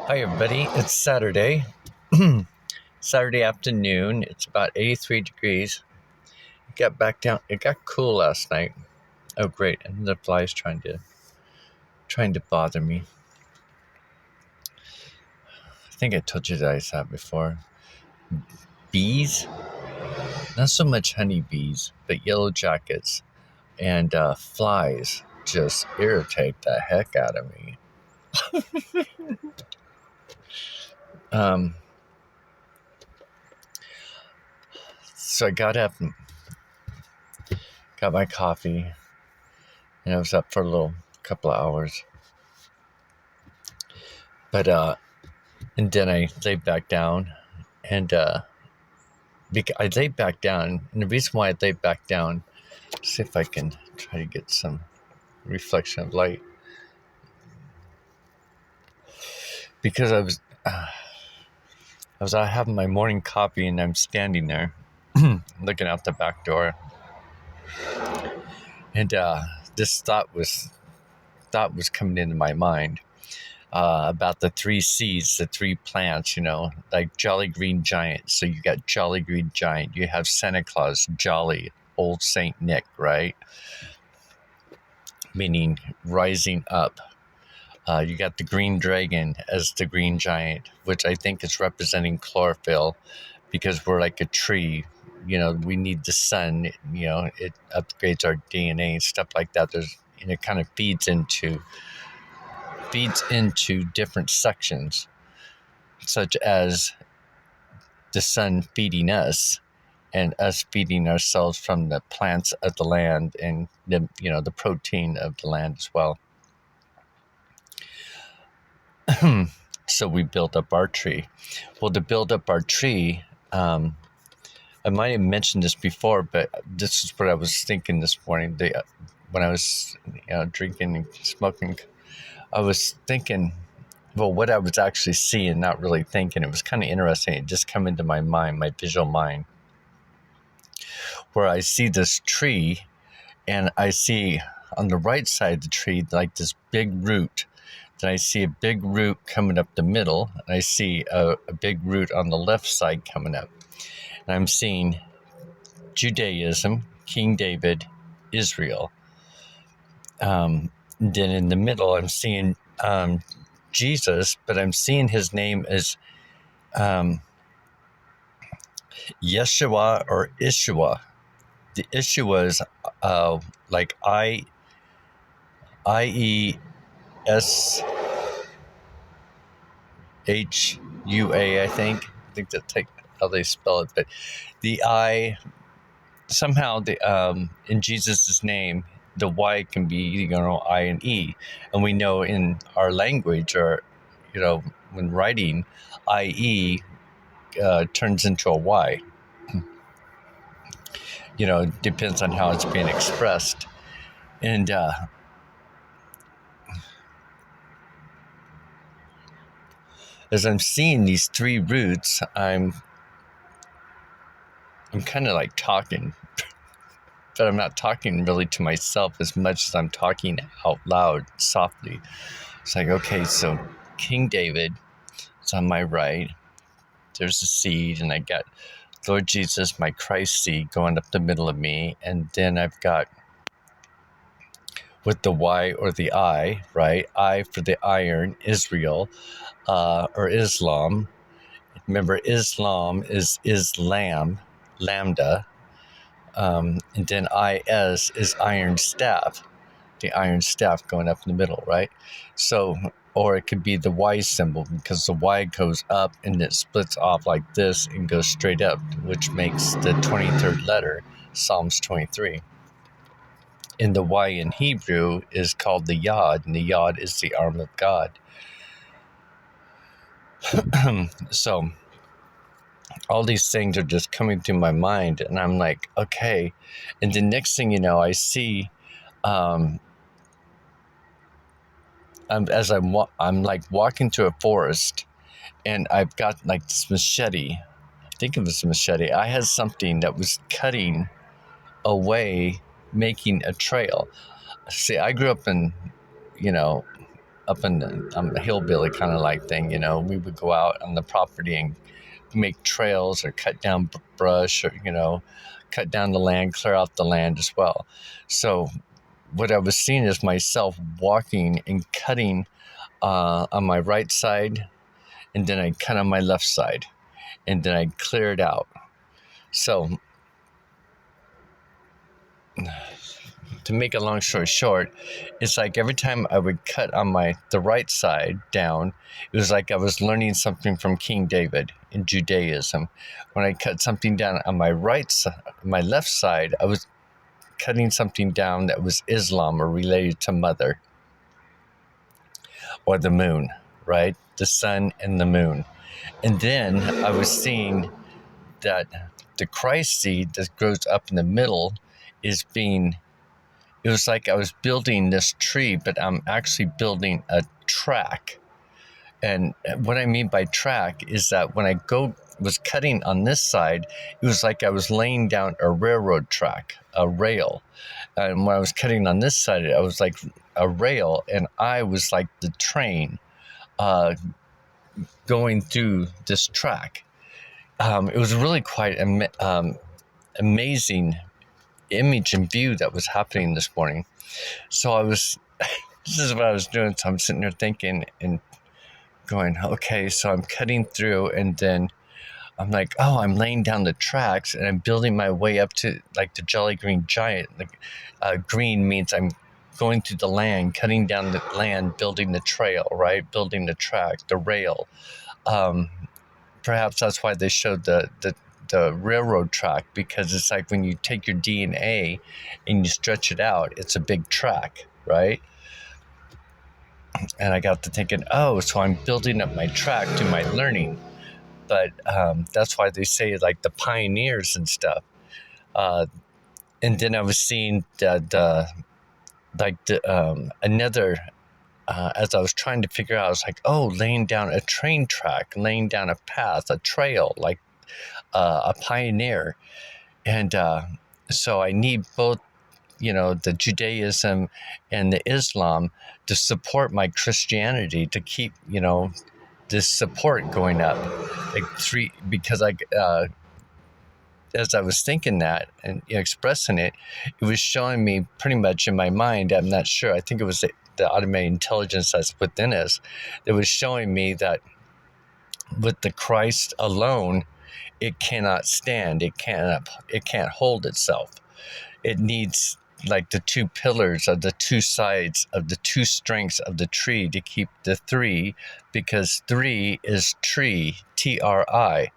Hi everybody, it's Saturday. Saturday afternoon. It's about 83 degrees. It got back down. It got cool last night. Oh great, and the flies trying to bother me. I think I told you guys that before. Bees? Not so much honeybees, but yellow jackets and flies just irritate the heck out of me. So I got up and got my coffee, and I was up for a couple of hours. But and then I laid back down, and I laid back down, and the reason why I laid back down, see if I can try to get some reflection of light, because I was out having my morning coffee, and I'm standing there, looking out the back door, and this thought was coming into my mind. About the 3 seeds, the 3 plants, like Jolly Green Giant. So you got Jolly Green Giant. You have Santa Claus, Jolly, Old Saint Nick, right? Meaning rising up. You got the Green Dragon as the Green Giant, which I think is representing chlorophyll, because we're like a tree. We need the sun. It upgrades our DNA and stuff like that. It kind of feeds into different sections, such as the sun feeding us and us feeding ourselves from the plants of the land and the protein of the land as well. So we build up our tree. Well, to build up our tree, I might have mentioned this before, but this is what I was thinking this morning. When I was drinking and smoking, I was thinking, well, what I was actually seeing, not really thinking. It was kind of interesting. It just come into my mind, my visual mind, where I see this tree, and I see on the right side of the tree like this big root. Then I see a big root coming up the middle, and I see a big root on the left side coming up. And I'm seeing Judaism, King David, Israel. Then in the middle, I'm seeing Jesus, but I'm seeing his name as Yeshua or Yeshua. The Yeshua is like I-E-S-H-U-A, I think. I think that's how they spell it. But the I, somehow in Jesus' name, the Y can be I and E. And we know in our language, or when writing, IE turns into a Y. Depends on how it's being expressed. And as I'm seeing these 3 roots, I'm kind of like talking, but I'm not talking really to myself as much as I'm talking out loud, softly. It's like, okay, so King David is on my right. There's a seed, and I got Lord Jesus, my Christ seed, going up the middle of me. And then I've got, with the Y or the I, right? I for the iron, Israel, or Islam. Remember, Islam is Islamb, Lambda. And then IS is iron staff, the iron staff going up in the middle, right? So, or it could be the Y symbol, because the Y goes up and it splits off like this and goes straight up, which makes the 23rd letter, Psalms 23. And the Y in Hebrew is called the Yod, and the Yod is the arm of God. So all these things are just coming to my mind, and I'm like, okay. And the next thing you know, I see, I'm like walking through a forest, and I've got like this machete. I think it was a machete. I had something that was cutting away, making a trail. See, I grew up in, up in the hillbilly kind of like thing, you know. We would go out on the property and make trails or cut down brush or, you know, cut down the land, clear out the land as well. So what I was seeing is myself walking and cutting on my right side, and then I cut on my left side, and then I clear it out. So to make a long story short, it's like every time I would cut on the right side down, it was like I was learning something from King David in Judaism. When I cut something down on my my left side, I was cutting something down that was Islam or related to Mother or the moon, right? The sun and the moon. And then I was seeing that the Christ seed that grows up in the middle is it was like I was building this tree, but I'm actually building a track. And what I mean by track is that when I was cutting on this side, it was like I was laying down a railroad track, a rail. And when I was cutting on this side, I was like a rail, and I was like the train going through this track. It was really quite amazing image and view that was happening this morning. So this is what I was doing. So I'm sitting there thinking and going, okay, so I'm cutting through, and then I'm like, oh, I'm laying down the tracks, and I'm building my way up to like the Jolly Green Giant. Green means I'm going through the land, cutting down the land, building the trail, right? Building the track, the rail. Perhaps that's why they showed the railroad track, because it's like when you take your DNA and you stretch it out, it's a big track, right? And I got to thinking, oh, so I'm building up my track to my learning. But that's why they say like the pioneers and stuff. And then I was seeing another, as I was trying to figure out, I was like, oh, laying down a train track, laying down a path, a trail, like a pioneer. And so I need both, you know, the Judaism and the Islam to support my Christianity, to keep, you know, this support going up. Because as I was thinking that and expressing it, it was showing me pretty much in my mind, I'm not sure, I think it was the automated intelligence that's within us, that was showing me that with the Christ alone, it cannot stand. It can't hold itself. It needs like the two pillars of the two sides of the two strengths of the tree to keep the three, because three is tree, Tri,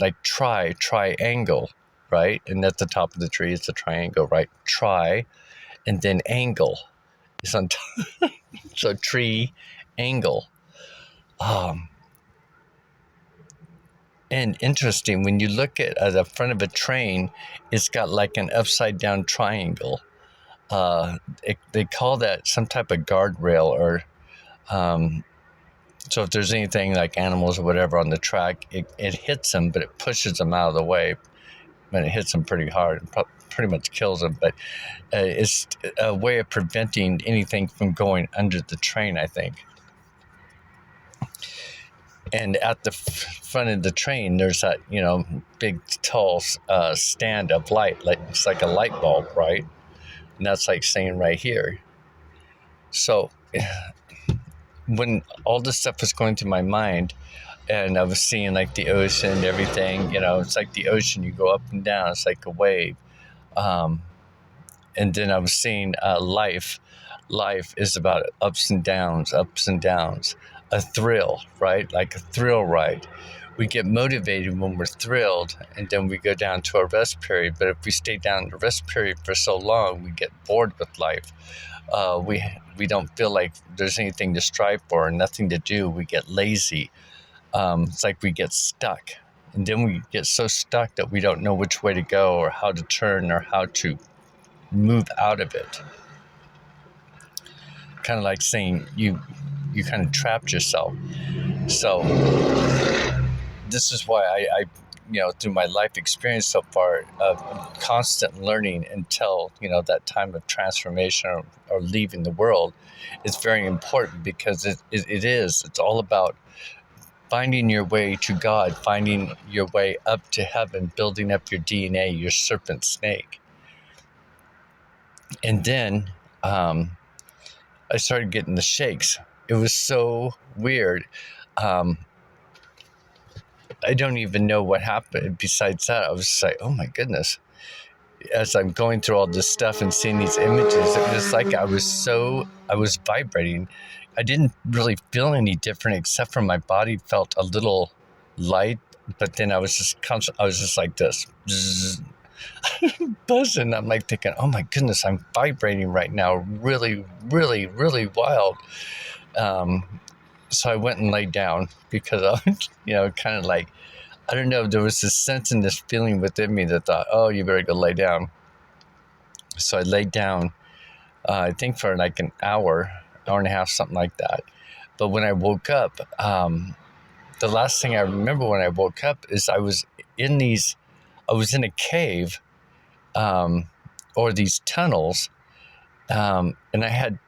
like triangle, right? And at the top of the tree is the triangle, right? Tri, and then angle is on top. So tree, angle. And interesting, when you look at the front of a train, it's got like an upside down triangle. They call that some type of guardrail, or so if there's anything like animals or whatever on the track, it hits them, but it pushes them out of the way. And it hits them pretty hard and pretty much kills them. But it's a way of preventing anything from going under the train, I think. And at the front of the train, there's that, you know, big, tall stand of light. Like it's like a light bulb, right? And that's like saying right here. So when all this stuff was going through my mind, and I was seeing like the ocean and everything, you know, it's like the ocean, you go up and down, it's like a wave. And then I was seeing life. Life is about ups and downs, a thrill, right? Like a thrill ride. We get motivated when we're thrilled, and then we go down to a rest period. But if we stay down in the rest period for so long, we get bored with life. We don't feel like there's anything to strive for, nothing to do. We get lazy. It's like we get stuck. And then we get so stuck that we don't know which way to go or how to turn or how to move out of it. Kind of like saying you kind of trapped yourself. So this is why I through my life experience so far of constant learning until, that time of transformation or leaving the world is very important, because it's all about finding your way to God, finding your way up to heaven, building up your DNA, your serpent snake. And then I started getting the shakes. It was so weird. I don't even know what happened besides that. I was just like, oh my goodness. As I'm going through all this stuff and seeing these images, it was like I was vibrating. I didn't really feel any different, except for my body felt a little light, but then I was just like this, buzzing. I'm like thinking, oh my goodness, I'm vibrating right now, really, really, really wild. So I went and laid down, because I was, kind of like, I don't know, there was this sense and this feeling within me that thought, oh, you better go lay down. So I laid down, I think for like an hour and a half, something like that. But when I woke up, the last thing I remember when I woke up is I was in a cave, or these tunnels, and I had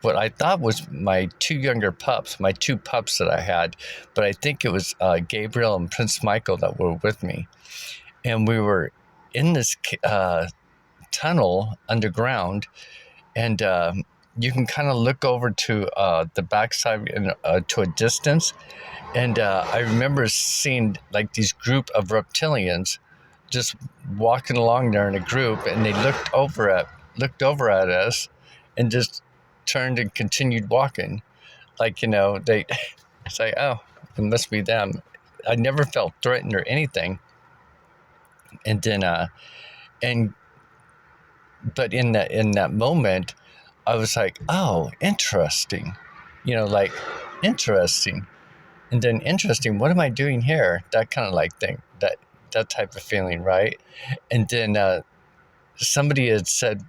what I thought was my two younger pups, my two pups that I had, but I think it was Gabriel and Prince Michael that were with me. And we were in this tunnel underground, and you can kind of look over to the backside to a distance. And I remember seeing like these group of reptilians just walking along there in a group, and they looked over at us and just turned and continued walking. Like, they say, oh, it must be them. I never felt threatened or anything. And then, but in that moment, I was like, oh, interesting, like interesting. And then interesting, what am I doing here? That kind of like thing, that type of feeling, right? And then somebody had said,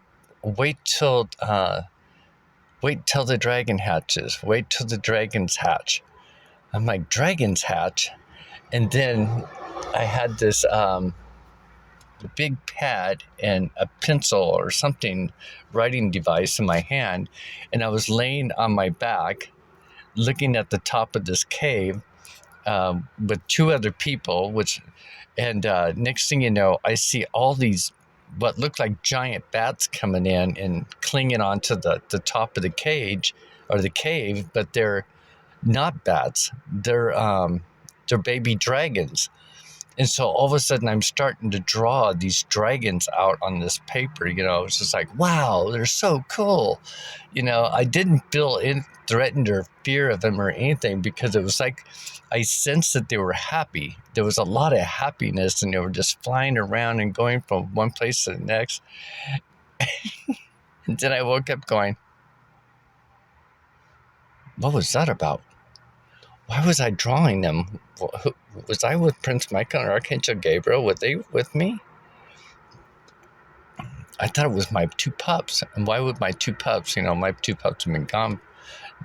wait till the dragon hatches. Wait till the dragons hatch. I'm like, dragons hatch? And then I had this big pad and a pencil or something, writing device in my hand, and I was laying on my back, looking at the top of this cave with two other people, and next thing you know, I see all these what looked like giant bats coming in and clinging onto the top of the cage or the cave, but they're not bats. They're baby dragons. And so all of a sudden I'm starting to draw these dragons out on this paper. It's just like, wow, they're so cool. I didn't feel threatened or fear of them or anything, because it was like I sensed that they were happy. There was a lot of happiness, and they were just flying around and going from one place to the next. And then I woke up going, what was that about? Why was I drawing them? Was I with Prince Michael and Archangel Gabriel? Were they with me? I thought it was my two pups. And why would my two pups, my two pups have been gone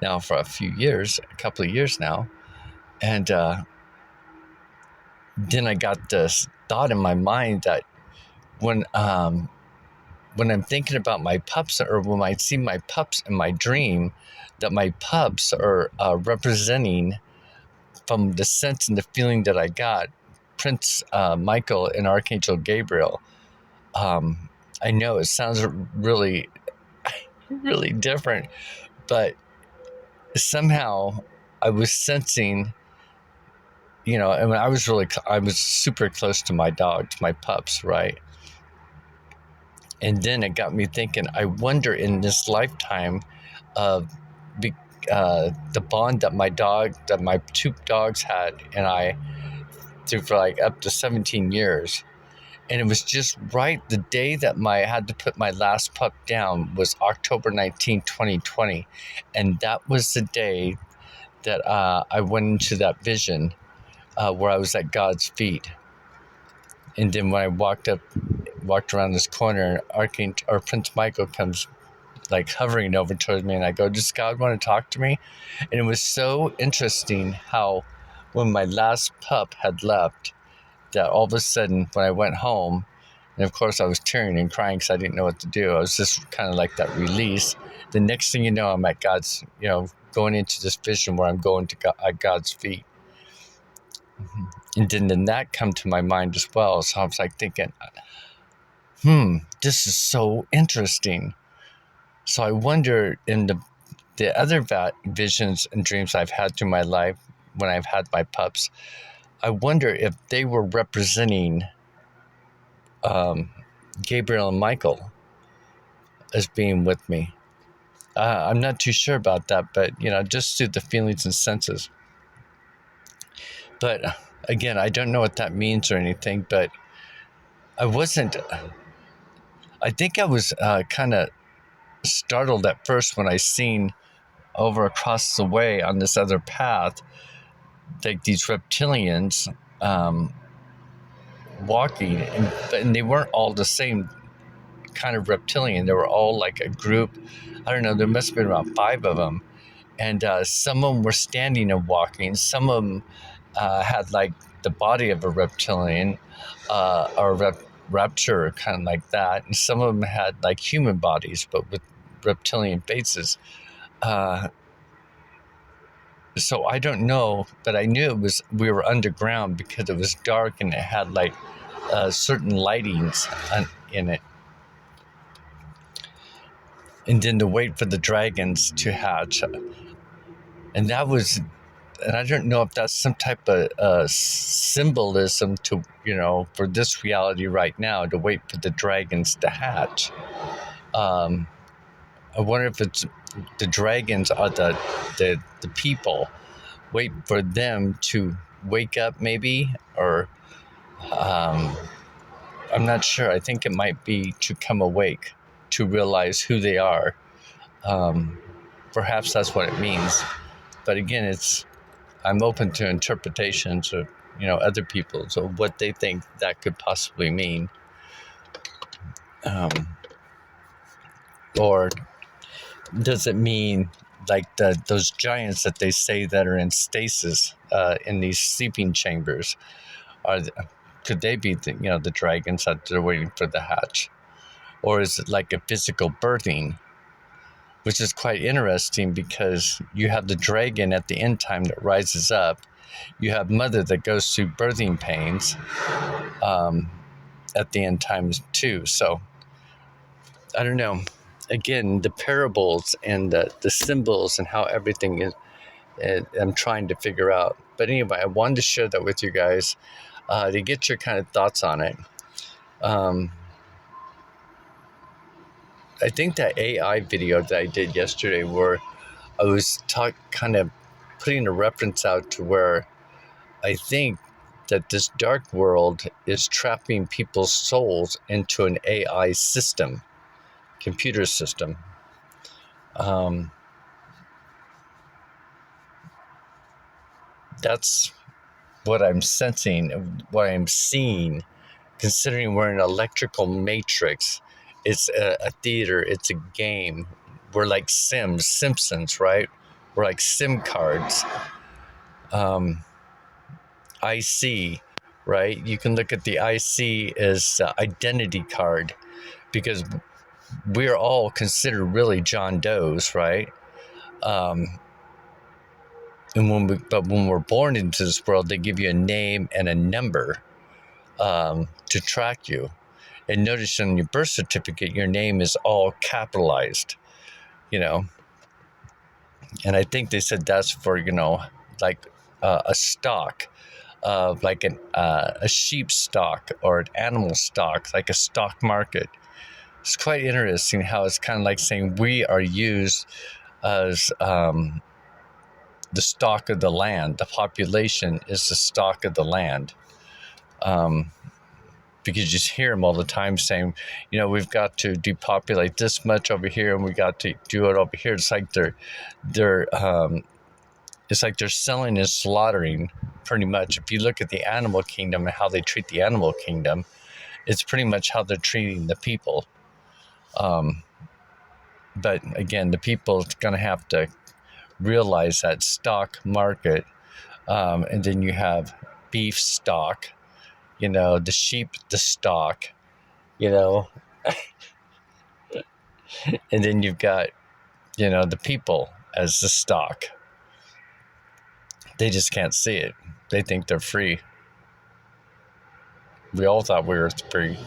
now for a couple of years now. And then I got this thought in my mind that when I'm thinking about my pups, or when I see my pups in my dream, that my pups are representing, from the sense and the feeling that I got, Prince Michael and Archangel Gabriel. I know it sounds really, really different, but somehow I was sensing, I mean, I was super close to my dog, to my pups, right? And then it got me thinking, I wonder in this lifetime of the bond that my two dogs had and I through for like up to 17 years. And it was just right. The day that I had to put my last pup down was October 19, 2020. And that was the day that I went into that vision where I was at God's feet. And then when I walked around this corner, Prince Michael comes like hovering over towards me, and I go, does God want to talk to me? And it was so interesting how when my last pup had left, that all of a sudden when I went home, and of course I was tearing and crying because I didn't know what to do. I was just kind of like that release. The next thing you know, I'm at God's, going into this vision where I'm going to God, at God's feet. And then that come to my mind as well. So I was like thinking, this is so interesting. So I wonder in the other visions and dreams I've had through my life when I've had my pups, I wonder if they were representing Gabriel and Michael as being with me. I'm not too sure about that, but, just through the feelings and senses. But again, I don't know what that means or anything, but I think I was kind of startled at first when I seen over across the way on this other path, like these reptilians walking, and they weren't all the same kind of reptilian. They were all like a group. I don't know, there must have been about 5 of them. And some of them were standing and walking. Some of them had like the body of a reptilian or rapture, kind of like that. And some of them had like human bodies, but with reptilian faces. So I don't know, but I knew we were underground because it was dark and it had like certain lightings in it. And then to wait for the dragons to hatch. And I don't know if that's some type of symbolism to, for this reality right now, to wait for the dragons to hatch. I wonder if it's the dragons are the people. Wait for them to wake up, maybe, or I'm not sure. I think it might be to come awake, to realize who they are. Perhaps that's what it means. But again, I'm open to interpretations of, other people, so what they think that could possibly mean. Or does it mean like those giants that they say that are in stasis in these sleeping chambers? Could they be the dragons that they're waiting for the hatch? Or is it like a physical birthing? Which is quite interesting because you have the dragon at the end time that rises up. You have mother that goes through birthing pains at the end times too. So I don't know. Again, the parables and the symbols and how everything is, I'm trying to figure out. But anyway, I wanted to share that with you guys to get your kind of thoughts on it. I think that AI video that I did yesterday, where I was kind of putting a reference out to where I think that this dark world is trapping people's souls into an AI system, computer system. That's what I'm sensing, what I'm seeing, considering we're an electrical matrix. It's a theater, it's a game. We're like Simpsons, right? We're like SIM cards. IC, right? You can look at the IC as identity card, because we're all considered really John Does, right? And when we're born into this world, they give you a name and a number to track you. And notice on your birth certificate, your name is all capitalized, And I think they said that's for, like a stock, like a sheep stock or an animal stock, like a stock market. It's quite interesting how it's kind of like saying we are used as the stock of the land. The population is the stock of the land. Because you just hear them all the time saying, we've got to depopulate this much over here, and we got to do it over here. It's like they're selling and slaughtering, pretty much. If you look at the animal kingdom and how they treat the animal kingdom, it's pretty much how they're treating the people. But again, the people are going to have to realize that stock market, and then you have beef stock, the sheep, the stock, you know, and then you've got, the people as the stock. They just can't see it. They think they're free. We all thought we were free,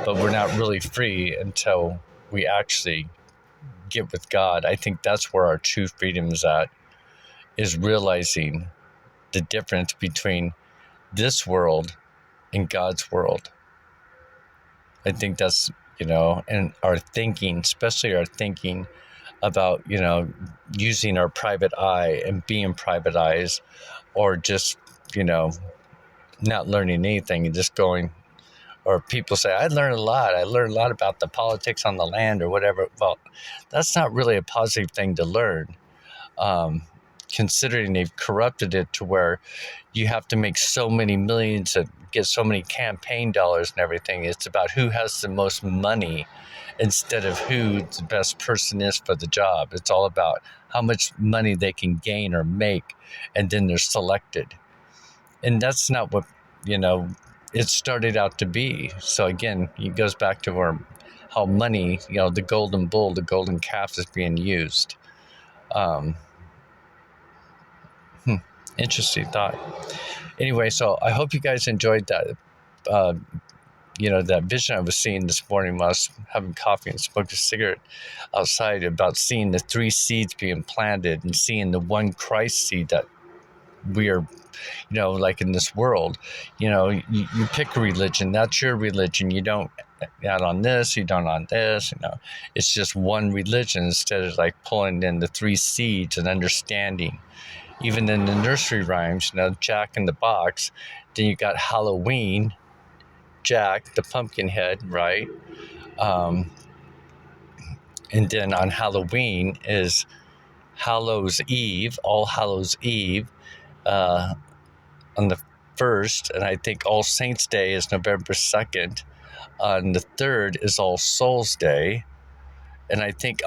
but we're not really free until we actually get with God. I think that's where our true freedom is at, is realizing the difference between this world and God's world. I think that's, and our thinking, especially our thinking about, using our private eye and being private eyes, or just, not learning anything and just going, or people say, I learned a lot. I learned a lot about the politics on the land or whatever. Well, that's not really a positive thing to learn, considering they've corrupted it to where you have to make so many millions and get so many campaign dollars and everything. It's about who has the most money instead of who the best person is for the job. It's all about how much money they can gain or make, and then they're selected. And that's not what, it started out to be. So again, it goes back to how money, the golden bull, the golden calf is being used. Interesting thought. Anyway, so I hope you guys enjoyed that, that vision I was seeing this morning when I was having coffee and smoking a cigarette outside, about seeing the 3 seeds being planted and seeing the one Christ seed that we are, like in this world. You pick a religion, that's your religion. You don't add on this, you don't on this, it's just one religion, instead of like pulling in the 3 seeds and understanding. Even in the nursery rhymes, Jack in the Box, then you got Halloween, Jack, the pumpkin head, right? And then on Halloween is Hallows Eve, All Hallows Eve, on the 1st, and I think All Saints Day is November 2nd. On the 3rd is All Souls Day, and I think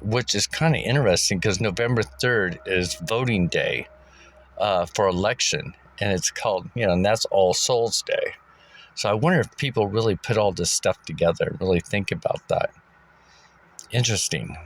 which is kind of interesting because November 3rd is voting day for election, and it's called, and that's All Souls Day. So I wonder if people really put all this stuff together and really think about that. Interesting.